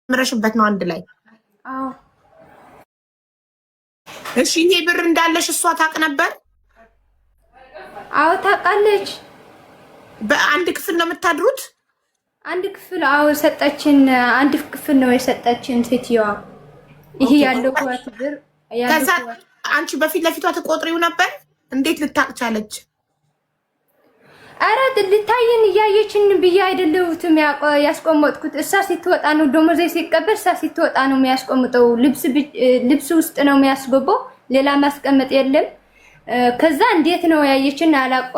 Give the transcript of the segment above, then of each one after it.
ጨምረሽበት ነው አንድ ላይ? አዎ። እሺ ይሄ ብር እንዳለሽ እሷ ታውቅ ነበር? አዎ ታውቃለች። በአንድ ክፍል ነው የምታድሩት? አንድ ክፍል። አዎ ሰጠችን። አንድ ክፍል ነው የሰጠችን ሴትዮዋ። ይሄ ያለው ብር ከዛ አንቺ በፊት ለፊቷ ተቆጥሪው ነበር? እንዴት ልታቅ ቻለች? አረ ልታየን እያየችን ብዬ አይደለሁትም ያስቆመጥኩት። እሳ ስትወጣ ነው ደሞዜ ሲቀበል እሳ ስትወጣ ነው የሚያስቆምጠው። ልብስ ውስጥ ነው የሚያስገባው፣ ሌላ ማስቀመጥ የለም። ከዛ እንዴት ነው ያየችን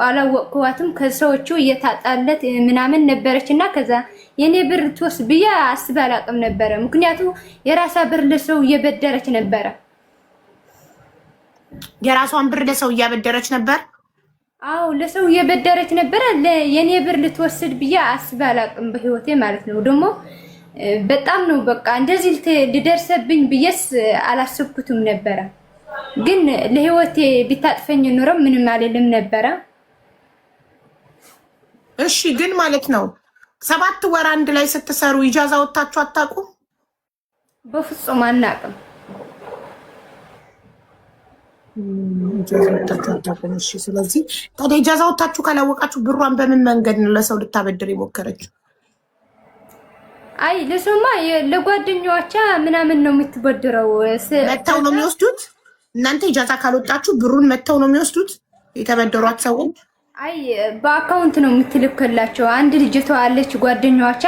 አላወቅኳትም። ከሰዎቹ እየታጣለት ምናምን ነበረችና ከዛ የኔ ብር ትወስድ ብዬ አስቤ አላቅም ነበረ። ምክንያቱም የራሳ ብር ለሰው እየበደረች ነበረ። የራሷን ብር ለሰው እያበደረች ነበር? አዎ ለሰው እየበደረች ነበረ። የኔ ብር ልትወስድ ብዬ አስቤ አላቅም በህይወቴ ማለት ነው። ደግሞ በጣም ነው በቃ እንደዚህ ልደርሰብኝ ብዬስ አላሰብኩትም ነበረ። ግን ለህይወቴ ቢታጥፈኝ ኑሮ ምንም አልልም ነበረ። እሺ ግን ማለት ነው 7 ወር አንድ ላይ ስትሰሩ ኢጃዛ ወጣችሁ አታውቁም? በፍጹም አናውቅም። እሺ ስለዚህ ታዲያ ኢጃዛ ወጣችሁ ካላወቃችሁ ብሯን በምን መንገድ ነው ለሰው ልታበድር የሞከረችው? አይ ለሰውማ ለጓደኛዎቿ ምናምን ነው የምትበድረው። መተው ነው የሚወስዱት። እናንተ ኢጃዛ ካልወጣችሁ ብሩን መተው ነው የሚወስዱት የተበደሯት ሰዎች። አይ በአካውንት ነው የምትልክላቸው። አንድ ልጅቷ አለች ጓደኛዎቿ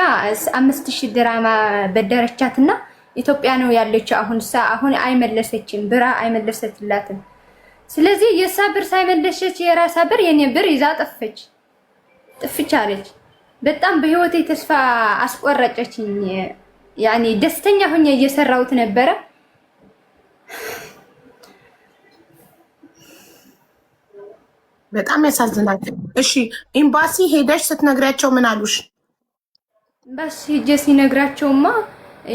5000 ድራማ በደረቻትና ኢትዮጵያ ነው ያለችው። አሁን አይመለሰችም፣ ብራ አይመለሰትላትም። ስለዚህ የሳ ብር ሳይመለሰች የራሳ ብር የኔ ብር ይዛ ጥፍች አለች። በጣም በህይወቴ ተስፋ አስቆረጨችኝ። ያኔ ደስተኛ ሆኜ እየሰራሁት ነበረ። በጣም ያሳዝናል። እሺ ኤምባሲ ሄደሽ ስትነግራቸው ምን አሉሽ? ኤምባሲ ሄጄ ሲነግራቸውማ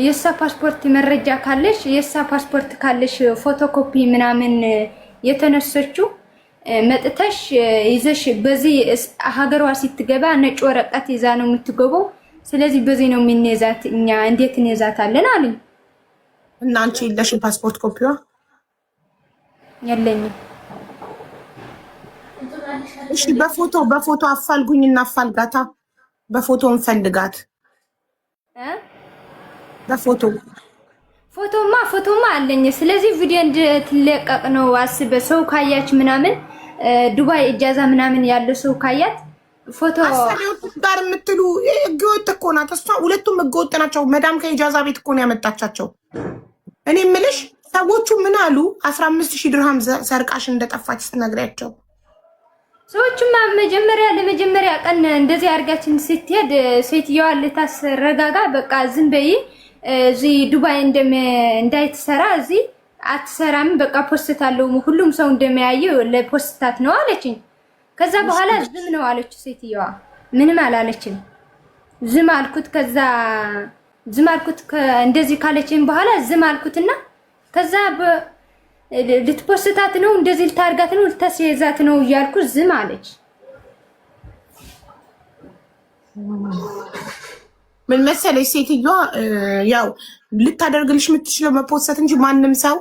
የሳ ፓስፖርት መረጃ ካለሽ የሳ ፓስፖርት ካለሽ ፎቶኮፒ ምናምን የተነሰችው መጥተሽ ይዘሽ በዚህ ሀገሯ ስትገባ ነጭ ወረቀት ይዛ ነው የምትገባው። ስለዚህ በዚህ ነው የምንይዛት እኛ እንዴት እንይዛታለን አሉኝ። እና አንቺ የለሽም ፓስፖርት ኮፒዋ? የለኝም። እሺ በፎቶ አፋልጉኝ እና አፋልጋታ። በፎቶ እንፈልጋት። ፎቶማ አለኝ። ስለዚህ ቪዲዮ እንድትለቀቅ ነው አስበ ሰው ካያች ምናምን ዱባይ እጃዛ ምናምን ያለው ሰው ካያት ፎቶ አሰሪዎች ጋር የምትሉ ህገወጥ እኮ ናት እሷ። ሁለቱም ህገወጥ ናቸው። መዳም ከኢጃዛ ቤት እኮ ነው ያመጣቻቸው። እኔ የምልሽ ሰዎቹ ምን አሉ? 15000 ድርሃም ሰርቃሽ እንደጠፋች ስትነግሪያቸው ሰዎችማ ለመጀመሪያ ቀን እንደዚህ አርጋችን ስትሄድ ሴትዮዋ ልታስረጋጋ በቃ ዝም በይ እዚህ ዱባይ እንዳይትሰራ እዚህ አትሰራም፣ በቃ ፖስት አለው ሁሉም ሰው እንደሚያየው ለፖስታት ነው አለችኝ። ከዛ በኋላ ዝም ነው አለች ሴትዮዋ። ምንም አላለችም። ዝም አልኩት። እንደዚህ ካለችኝ በኋላ ዝም አልኩትና ከዛ ልትፖስታት ነው እንደዚህ ልታርጋት ነው ልታስይዛት ነው እያልኩ ዝም አለች። ምን መሰለሽ ሴትዮዋ ያው ልታደርግልሽ የምትችለው መፖሰት እንጂ ማንም ሰው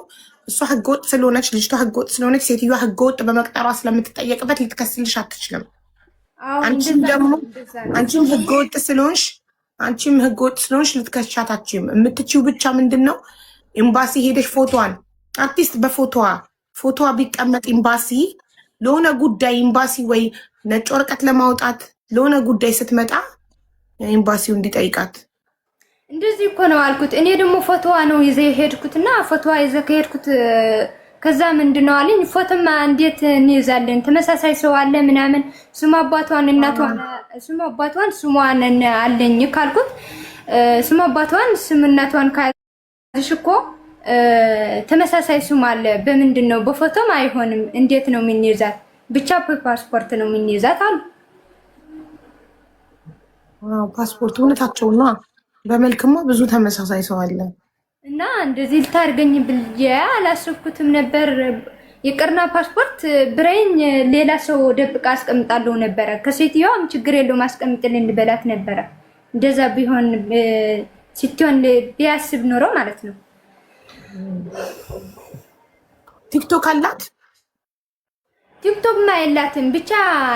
እሷ ህገወጥ ስለሆነች ልጅቷ ህገወጥ ስለሆነች ሴትዮዋ ህገወጥ በመቅጠሯ ስለምትጠየቅበት ልትከስልሽ አትችልም። አንቺም ህገወጥ ስለሆንሽ ልትከሻት አትችይም። የምትችይው ብቻ ምንድነው ኤምባሲ ሄደሽ ፎቶዋን አርቲስት ፎቶዋ ቢቀመጥ ኤምባሲ ለሆነ ጉዳይ ኤምባሲ ወይ ነጭ ወረቀት ለማውጣት ለሆነ ጉዳይ ስትመጣ ኤምባሲው እንዲጠይቃት። እንደዚህ እኮ ነው አልኩት። እኔ ደግሞ ፎቶዋ ነው ይዘህ ሄድኩትና ፎቶዋ ይዘህ ከሄድኩት ከዛ ምንድነው አለኝ። ፎቶማ እንዴት እንይዛለን? ተመሳሳይ ሰው አለ ምናምን ስሙ አባቷን እናቷን ስሟን አለኝ ካልኩት ስሙ አባቷን ስም እናቷን ካዝሽ እኮ ተመሳሳይ ስም አለ። በምንድነው? በፎቶም አይሆንም። እንዴት ነው የምንይዛት? ብቻ በፓስፖርት ነው የምንይዛት አሉ። ፓስፖርት እውነታቸው ነው። በመልክማ ብዙ ተመሳሳይ ሰው አለ እና እንደዚህ ልታርገኝ ብዬ አላሰብኩትም ነበር። የቅርና ፓስፖርት ብሬኝ ሌላ ሰው ደብቃ አስቀምጣለሁ ነበረ። ከሴትዮዋም ችግር የለውም አስቀምጥልኝ ልበላት ነበረ። እንደዛ ቢሆን ስትሆን ቢያስብ ኖሮ ማለት ነው። ቲክቶክ አላት? ቲክቶክ ማ የላትም። ብቻ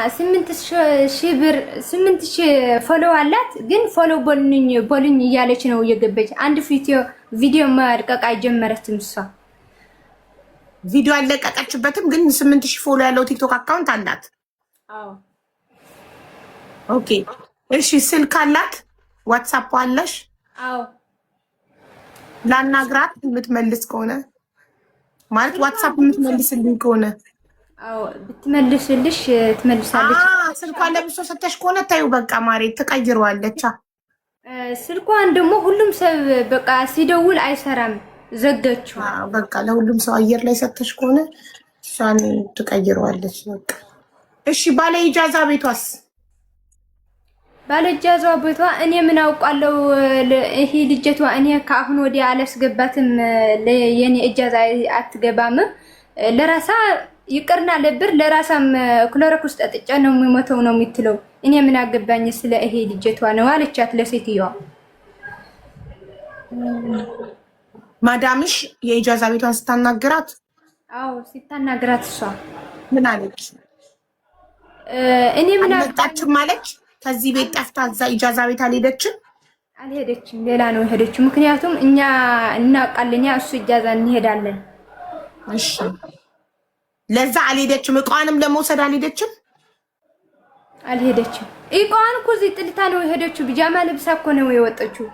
8000 ፎሎ አላት። ግን ፎሎ ቦልኝ እያለች ነው እየገበች። አንድ ቪዲዮ ማድቀቅ አይጀመረችም እሷ። ቪዲዮ አለቀቀችበትም። ግን 8000 ፎሎ ያለው ቲክቶክ አካውንት አላት። አዎ ኦኬ እሺ። ስልክ አላት? ዋትስአፕ አለሽ? አዎ ላናግራት የምትመልስ ከሆነ ማለት ዋትስአፕ የምትመልስልኝ ከሆነ አዎ ብትመልስልሽ ትመልሳለች። ስልኳን ለብሶ ሰተሽ ከሆነ ታዩ በቃ ማሬ ትቀይረዋለች። ስልኳን ደግሞ ሁሉም ሰው በቃ ሲደውል አይሰራም ዘገችው። በቃ ለሁሉም ሰው አየር ላይ ሰተሽ ከሆነ እሷን ትቀይረዋለች በቃ። እሺ ባለ ኢጃዛ ቤቷስ? ባለ ኢጃዛ ቤቷ እኔ ምን አውቃለሁ። ይሄ ልጅቷ እኔ ከአሁን ወዲያ አላስገባትም። የኔ ኢጃዛ አትገባም። ለራሳ ይቅርና ለብር ለራሳም ክሎሮክስ ጠጥጫ ነው የሚሞተው ነው የምትለው። እኔ ምን አገባኝ ስለ ይሄ ልጅቷ ነው አለቻት ለሴትዮዋ። ማዳምሽ የኢጃዛ ቤቷን ስታናግራት? አዎ ስታናግራት እሷ ምን አለች? እኔ ምን አልመጣችም አለች። ከዚህ ቤት ጠፍታ እዛ ኢጃዛ ቤት አልሄደችም? አልሄደችም፣ ሌላ ነው የሄደችው። ምክንያቱም እኛ እናውቃለን እሱ ኢጃዛ እንሄዳለን። እሺ ለዛ አልሄደችም። እቃዋንም ለመውሰድ አልሄደችም? አልሄደችም። እቃዋን እኮ እዚህ ጥልታ ነው የሄደችው። ቢጃማ ለብሳ እኮ ነው የወጣችው።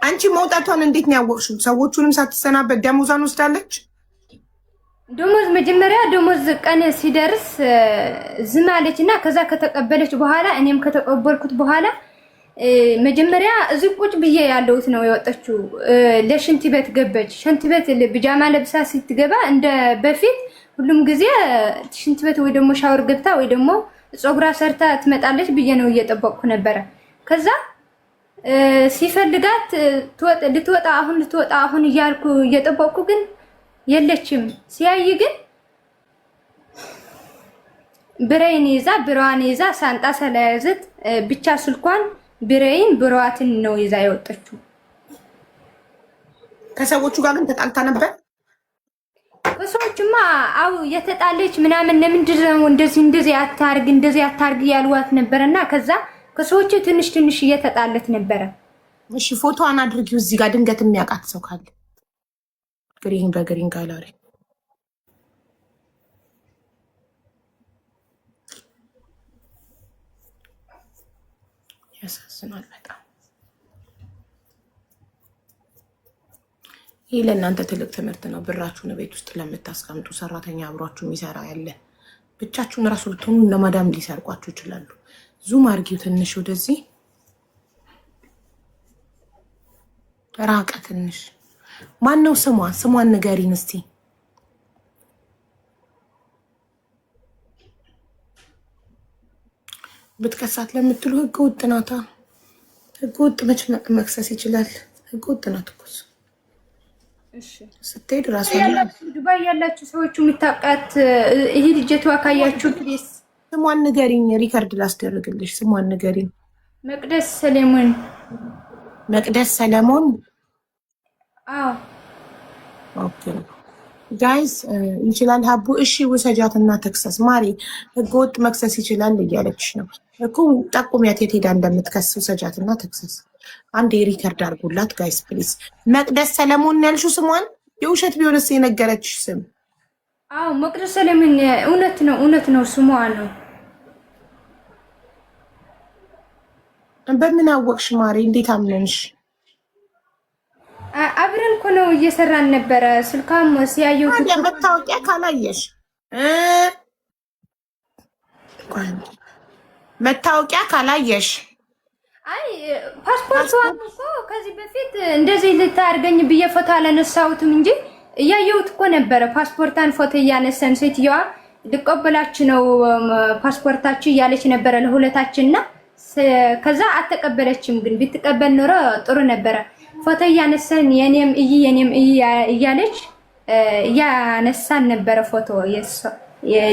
አንቺ መውጣቷን እንዴት ነው ያወቅሽው? ሰዎቹንም ሳትሰናበት ደሞዟን ወስዳለች? ደሞዝ መጀመሪያ ደሞዝ ቀን ሲደርስ ዝም አለችና ከዛ ከተቀበለች በኋላ እኔም ከተቀበልኩት በኋላ መጀመሪያ እዚህ ቁጭ ብዬ ያለሁት ነው የወጣችው። ለሽንት ቤት ገበች። ሽንት ቤት ቢጃማ ለብሳ ስትገባ እንደ በፊት ሁሉም ጊዜ ሽንት ቤት ወይ ደግሞ ሻወር ገብታ ወይ ደግሞ ጾግራ ሰርታ ትመጣለች ብዬ ነው እየጠበቅኩ ነበረ። ከዛ ሲፈልጋት ልትወጣ አሁን እያልኩ እየጠበቅኩ ግን የለችም። ሲያይ ግን ብሬን ይዛ ሳንጣ ስለያዘት ብቻ ስልኳን ብሬዋትን ነው ይዛ የወጣችው። ከሰዎቹ ጋር ግን ተጣልታ ነበር? ከሰዎቹማ አው የተጣለች ምናምን ለምንድን ነው እንደዚህ አታርግ ያልዋት ነበርና ከዛ ከሰዎቹ ትንሽ እየተጣለት ነበረ። እሺ ፎቶዋን አድርጊው እዚህ ጋር ድንገት የሚያውቃት ሰው ካለ ግሪን በግሪን ጋላሪ ያሳዝናል በጣም። ይህ ለእናንተ ትልቅ ትምህርት ነው። ብራችሁን ቤት ውስጥ ለምታስቀምጡ ሰራተኛ አብሯችሁ የሚሰራ ያለ ብቻችሁን ራሱ ልትሆኑ ለማዳም ሊሰርቋችሁ ይችላሉ። ዙም አርጊው ትንሽ ወደዚህ ራቀ ትንሽ። ማነው ስሟን ንገሪን እስቲ። ብትከሳት ለምትሉ ህገ ወጥ ናታ። ህገ ወጥ መች መክሰስ ይችላል? ህገ ወጥ ናት እኮ እሺ። ስትሄድ ራሱ ዱባይ ያላችሁ ሰዎች የምታውቃት ይሄ ልጅቷ ካያችሁ ፕሊስ ስሟን ንገሪኝ። ሪከርድ ላስደርግልሽ። ስሟን ንገሪኝ። መቅደስ ሰለሞን። አዎ ኦኬ ጋይስ ይችላል ሀቡ። እሺ ውሰጃትና ተክሰስ ማሪ። ህገወጥ መክሰስ ይችላል እያለችሽ ነው እኮ። ጠቁሚያት የት ሄዳ እንደምትከስ። ውሰጃትና ተክሰስ። አንድ የሪከርድ አድርጉላት ጋይስ ፕሊዝ። መቅደስ ሰለሞን ያልሽው ስሟን የውሸት ቢሆንስ የነገረችሽ ስም? አዎ መቅደስ ሰለሞን እውነት ነው ስሟ ነው። በምን አወቅሽ ማሪ? እንዴት አመንሽ? አብረን እኮ ነው እየሰራን ነበረ። ስልካም ሲያየው መታወቂያ ካላየሽ አይ ፓስፖርቷን እኮ ከዚህ በፊት እንደዚህ ልታርገኝ ብዬ ፎቶ አላነሳሁትም እንጂ እያየሁት እኮ ነበረ። ፓስፖርታን ፎቶ እያነሳን ሴትዮዋ ልቀበላችሁ ነው ፓስፖርታችሁ እያለች ነበረ ለሁለታችንና ከዛ አልተቀበለችም። ግን ብትቀበል ኖሮ ጥሩ ነበረ። ፎቶ እያነሳን የኔም እያለች እያነሳን ነበረ ፎቶ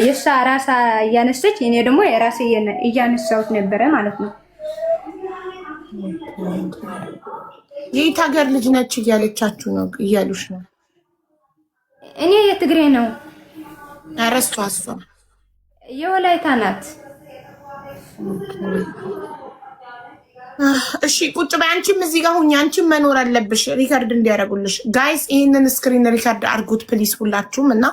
የሷ ራሳ እያነሳች እኔ ደግሞ የራሴ እያነሳሁት ነበረ ማለት ነው። የት ሀገር ልጅ ነች እያለቻችሁ ነው እያሉሽ ነው? እኔ የትግሬ ነው። ኧረ እሷ የወላይታ ናት። እሺ ቁጭ በይ። አንቺም እዚህ ጋር ሁኚ። አንቺም መኖር አለብሽ ሪከርድ እንዲያደርጉልሽ። ጋይስ ይሄንን ስክሪን ሪከርድ አድርጉት ፕሊስ ሁላችሁም፣ እና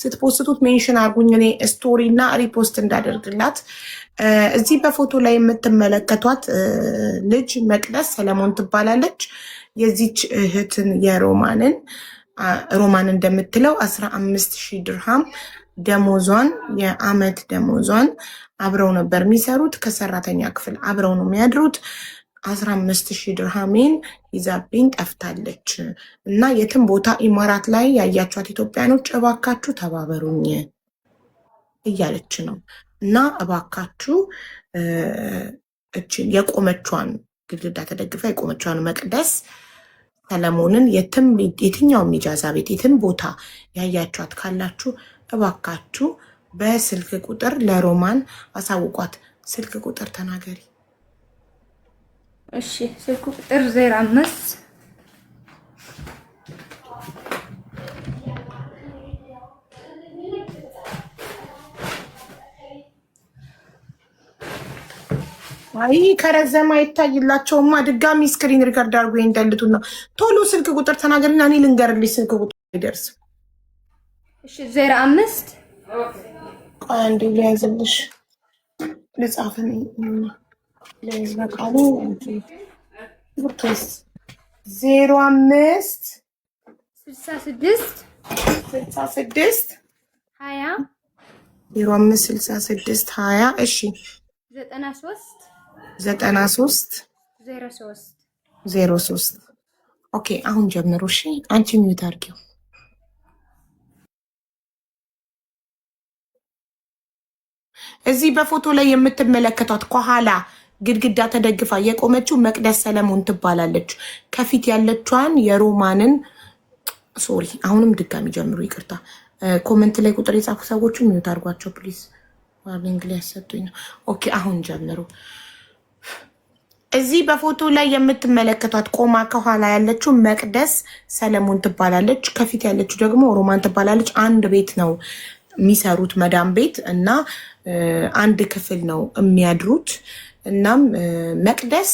ስትፖስቱት ሜንሽን አድርጉኝ እኔ ስቶሪ እና ሪፖስት እንዳደርግላት። እዚህ በፎቶ ላይ የምትመለከቷት ልጅ መቅደስ ሰለሞን ትባላለች። የዚች እህትን የሮማንን ሮማን እንደምትለው 15,000 ድርሃም ደሞዟን የአመት ደሞዟን አብረው ነበር የሚሰሩት። ከሰራተኛ ክፍል አብረው ነው የሚያድሩት። 15,000 ድርሃሜን ይዛብኝ ጠፍታለች እና የትም ቦታ ኢማራት ላይ ያያችኋት ኢትዮጵያኖች እባካችሁ ተባበሩኝ እያለች ነው። እና እባካችሁ እችን የቆመቿን ግድግዳ ተደግፋ የቆመቿን መቅደስ ሰለሞንን የትኛውም ኢጃዛ ቤት የትም ቦታ ያያችኋት ካላችሁ እባካችሁ በስልክ ቁጥር ለሮማን አሳውቋት። ስልክ ቁጥር ተናገሪ። እሺ ስልክ ቁጥር 05 አይ ከረዘማ ይታይላቸውማ። ድጋሚ ስክሪን ሪከርድ አድርጎ እንደልቱና ቶሎ ስልክ ቁጥር ተናገሪና እኔ ልንገርልሽ። ስልክ ቁጥር አይደርስም። እሺ 05 አንዴ ሊያዝልሽ ልጻፍን ለዝበቃሉ 05 66 66 20 05 66 20 እሺ 93 03 ኦኬ። አሁን ጀምሩ። እሺ አንቺ ሚዩት አድርጊው። እዚህ በፎቶ ላይ የምትመለከቷት ከኋላ ግድግዳ ተደግፋ የቆመችው መቅደስ ሰለሞን ትባላለች። ከፊት ያለችዋን የሮማንን ሶሪ፣ አሁንም ድጋሚ ጀምሩ። ይቅርታ ኮመንት ላይ ቁጥር የጻፉ ሰዎቹ ሚዩት አድርጓቸው ፕሊዝ። ዋርኒንግ ሊያሰጡኝ ነው። ኦኬ አሁን ጀምሩ። እዚህ በፎቶ ላይ የምትመለከቷት ቆማ ከኋላ ያለችው መቅደስ ሰለሞን ትባላለች። ከፊት ያለችው ደግሞ ሮማን ትባላለች። አንድ ቤት ነው የሚሰሩት መዳም ቤት እና አንድ ክፍል ነው የሚያድሩት። እናም መቅደስ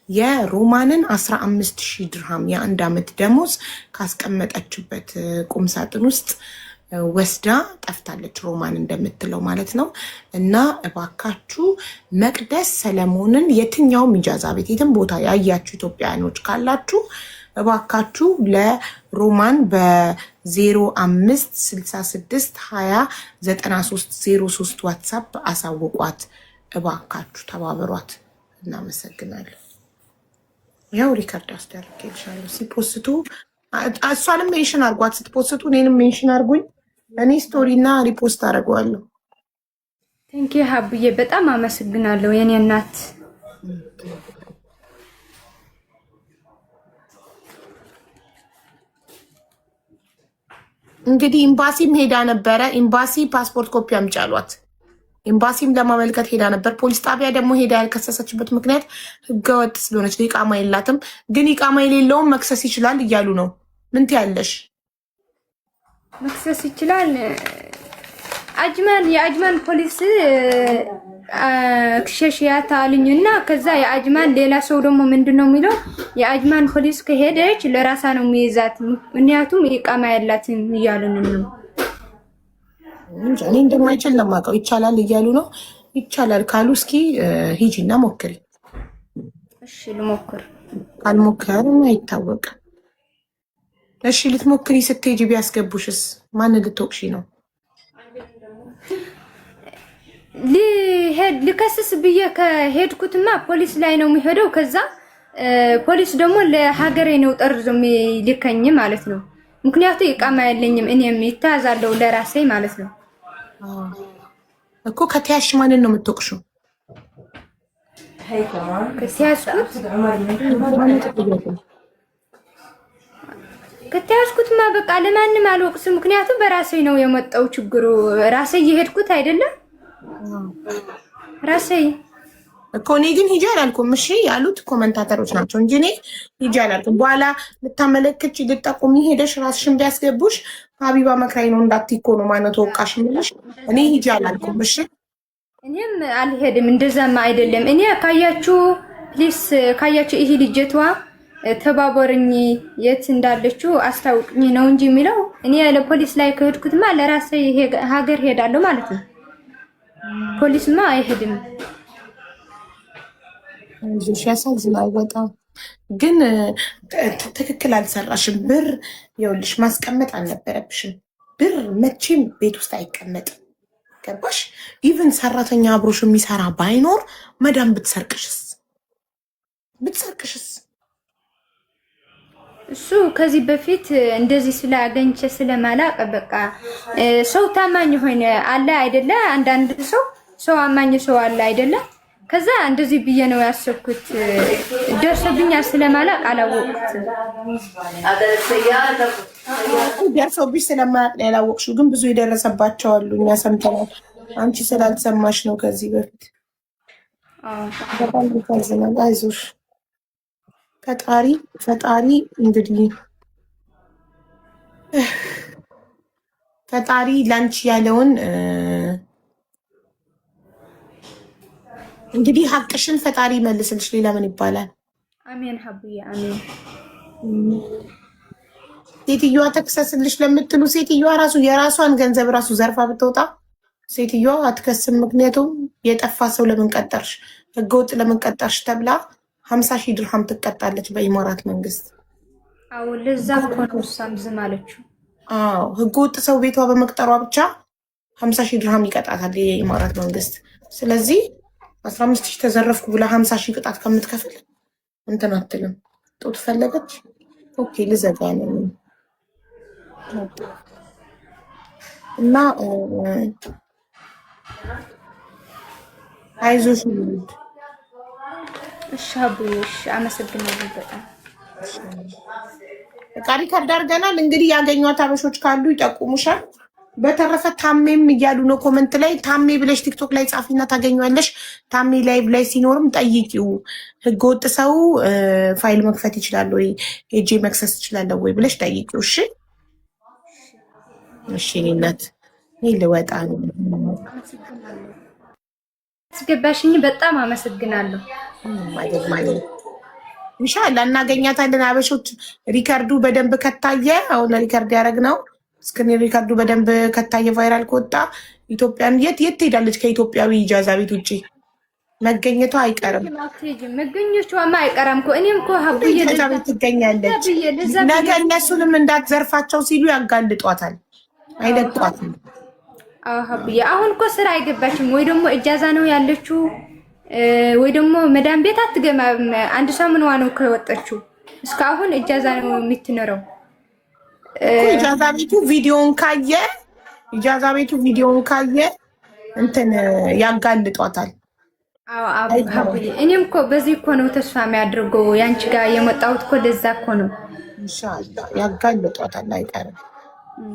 የሮማንን 15,000 ድርሃም የአንድ አመት ደሞዝ ካስቀመጠችበት ቁም ሳጥን ውስጥ ወስዳ ጠፍታለች፣ ሮማን እንደምትለው ማለት ነው። እና እባካችሁ መቅደስ ሰለሞንን የትኛውም ኢጃዛ ቤት የትም ቦታ ያያችሁ ኢትዮጵያውያኖች ካላችሁ እባካችሁ ለሮማን በ05 66 20 93 03 ዋትሳፕ አሳውቋት። እባካችሁ ተባበሯት። እናመሰግናለን። ያው ሪከርድ አስደርግልሻለሁ ሲፖስቱ። እሷንም ሜንሽን አርጓት ስትፖስቱ፣ እኔንም ሜንሽን አርጉኝ። እኔ ስቶሪ እና ሪፖስት አደርገዋለሁ። ቴንኪ ሀብዬ፣ በጣም አመሰግናለሁ የኔ እናት። እንግዲህ ኤምባሲም ሄዳ ነበረ። ኤምባሲ ፓስፖርት ኮፒ አምጪ አሏት። ኤምባሲም ለማመልከት ሄዳ ነበር። ፖሊስ ጣቢያ ደግሞ ሄዳ ያልከሰሰችበት ምክንያት ህገወጥ ስለሆነች ኢቃማ የላትም። ግን ኢቃማ የሌለውም መክሰስ ይችላል እያሉ ነው። ምን ትያለሽ? መክሰስ ይችላል። የአጅማን ፖሊስ ክሸሽያት አሉኝ እና ከዛ የአጅማን ሌላ ሰው ደግሞ ምንድነው የሚለው የአጅማን ፖሊስ ከሄደች ለራሳ ነው የሚይዛት፣ ምክንያቱም ኢቃማ ያላትም እያሉን ነው። እኔ እንደማይችል ለማውቀው ይቻላል እያሉ ነው። ይቻላል ካሉ እስኪ ሂጂና ሞክሪ። እሺ ልሞክር። ካልሞከርም አይታወቅም። እሺ ልትሞክሪ ስትሄጂ ቢያስገቡሽስ ማን ልትወቅሺ ነው? ልከስስ ብዬ ከሄድኩትማ ፖሊስ ላይ ነው የሚሄደው። ከዛ ፖሊስ ደግሞ ለሀገሬ ነው ጠርዞ የሚልከኝ ማለት ነው። ምክንያቱም ኢቃማ ያለኝም እኔም ይታዛለሁ ለራሴ ማለት ነው እኮ። ከተያሽ ማንን ነው የምትወቅሽው? ከተያዝኩትማ በቃ ለማንም አልወቅስም። ምክንያቱም በራሴ ነው የመጣው ችግሩ። ራሴ እየሄድኩት አይደለም ራሴ እኮ እኔ ግን ሂጂ አላልኩም። እሺ ያሉት ኮመንታተሮች ናቸው እንጂ እኔ ሂጂ አላልኩም። በኋላ ልታመለክች ልጠቁሚ ሄደሽ ራስሽን ቢያስገቡሽ ሀቢባ መክራይ ነው እንዳትይ እኮ ነው ማነው ተወቃሽ የምልሽ። እኔ ሂጂ አላልኩም። እሺ እኔም አልሄድም፣ እንደዛማ አይደለም። እኔ ካያችሁ ፕሊስ ካያችሁ ይሄ ልጅቷ ተባበርኝ የት እንዳለችው አስታውቅኝ ነው እንጂ የሚለው እኔ ለፖሊስ ላይ ከሄድኩትማ ለራሴ ሀገር ሄዳለሁ ማለት ነው። ፖሊስማ አይሄድም። ልጅሽ ያሳዝናል በጣም ግን ትክክል አልሰራሽም። ብር ይኸውልሽ ማስቀመጥ አልነበረብሽም። ብር መቼም ቤት ውስጥ አይቀመጥም። ገባሽ? ኢቭን ሰራተኛ አብሮሽ የሚሰራ ባይኖር መዳም ብትሰርቅሽስ እሱ ከዚህ በፊት እንደዚህ ስላገኘች ስለማላቅ በቃ ሰው ታማኝ ሆነ አለ አይደለ? አንዳንድ ሰው አማኝ ሰው አለ አይደለ? ከዛ እንደዚህ ብዬ ነው ያሰብኩት። ደርሶብኛ ስለማላቅ አላወቅኩትም። ደርሶብሽ ስለማያቅ ነው ያላወቅሽው። ግን ብዙ የደረሰባቸው አሉ፣ እኛ ሰምተናል። አንቺ ስላልሰማሽ ነው ከዚህ በፊት። በጣም ይፈዝናል። አይዞሽ ፈጣሪ እንግዲህ ፈጣሪ ላንቺ ያለውን እንግዲህ ሀቅሽን ፈጣሪ መልስልሽ። ሌላ ምን ይባላል? አሜን ሀቡዬ አሜን። ሴትዮዋ ተክሰስልሽ ለምትሉ ሴትዮዋ ራሱ የራሷን ገንዘብ ራሱ ዘርፋ ብትወጣ ሴትዮዋ አትከስም። ምክንያቱም የጠፋ ሰው ለምን ቀጠርሽ፣ ህገወጥ ለምን ቀጠርሽ ተብላ 50,000 ድርሃም ትቀጣለች በኢማራት መንግስት። አዎ ለዛ እኮ ነው እሷም ዝም አለችው። አዎ ህገወጥ ሰው ቤቷ በመቅጠሯ ብቻ 50,000 ድርሃም ይቀጣታል የኢማራት መንግስት። ስለዚህ 15,000 ተዘረፍኩ ብላ 50,000 ቅጣት ከምትከፍል እንትን አትልም። ጡት ፈለገች። ኦኬ ልዘጋ ነው እና አይዞሽ ልጅ። እሺ አቡዬ እሺ፣ አመሰግናለሁ በጣም። በቃ ሪከርድ አድርገናል። እንግዲህ ያገኟት አበሾች ካሉ ይጠቁሙሻል። በተረፈ ታሜም እያሉ ነው ኮመንት ላይ። ታሜ ብለሽ ቲክቶክ ላይ ጻፊና ታገኟለሽ። ታሜ ላይቭ ላይ ሲኖርም ጠይቂው። ህገወጥ ሰው ፋይል መክፈት ይችላል ወይ ሄጄ መክሰስ ይችላለሁ ወይ ብለሽ ጠይቂው። እሺ እሺ። እናት እኔ ልወጣ ነው። አስገባሽኝ። በጣም አመሰግናለሁ። ማለት ኢንሻአላህ እናገኛታለን። አበሾች ሪከርዱ በደንብ ከታየ አሁን ሪከርድ ያደረግነው እስክሪን ሪከርዱ በደንብ ከታየ ቫይራል ከወጣ ኢትዮጵያን የት ትሄዳለች? ከኢትዮጵያዊ ኢጃዛ ቤት ውጪ መገኘቷ አይቀርም። መገኘቷማ አይቀርም እኮ እኔም እኮ ሀቡዬ ኢጃዛ ቤት ትገኛለች። ነገ እነሱንም እንዳትዘርፋቸው ሲሉ ያጋልጧታል፣ አይለቋትም። አዎ ሀቡዬ አሁን እኮ ስራ አይገባችም ወይ ደግሞ ኢጃዛ ነው ያለችው ወይ ደግሞ መዳም ቤት አትገባም። አንድ ሳምንዋ ነው ከወጣችው። እስካሁን ኢጃዛ ነው የምትኖረው። ኢጃዛ ቤቱ ቪዲዮን ካየ እንትን ያጋልጧታል። አዎ ሀቡዬ እኔም እኮ በዚህ እኮ ነው ተስፋ የሚያደርገው ያንቺ ጋር የመጣሁት እኮ ለዛ እኮ ነው። ኢንሻአላህ ያጋልጧታል፣ አይቀርም።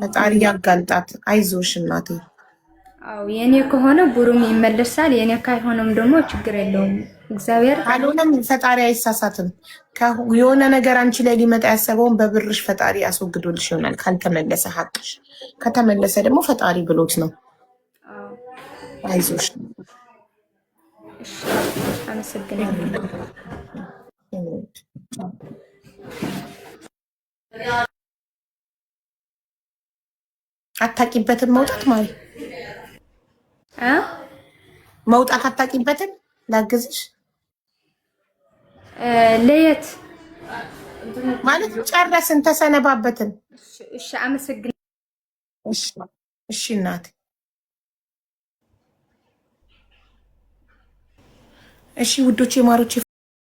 ፈጣሪ ያጋልጣት። አይዞሽ እናቴ። አዎ የኔ ከሆነ ቡሩም ይመለሳል፣ የኔ ካልሆነም ደግሞ ችግር የለውም። እግዚአብሔር ካልሆነም ፈጣሪ አይሳሳትም። የሆነ ነገር አንቺ ላይ ሊመጣ ያሰበውን በብርሽ ፈጣሪ ያስወግዶልሽ ይሆናል። ካልተመለሰ ሀቅሽ፣ ከተመለሰ ደግሞ ፈጣሪ ብሎት ነው። አይዞሽ። እሺ አመሰግናለሁ። አታቂበትም መውጣት ማለት መውጣት አታቂበትም። ላግዝሽ ለየት ማለት ጨረስን፣ ተሰነባበትን። እሺ አመሰግናለሁ። እሺ እናቴ። እሺ ውዶቼ ማሮቼ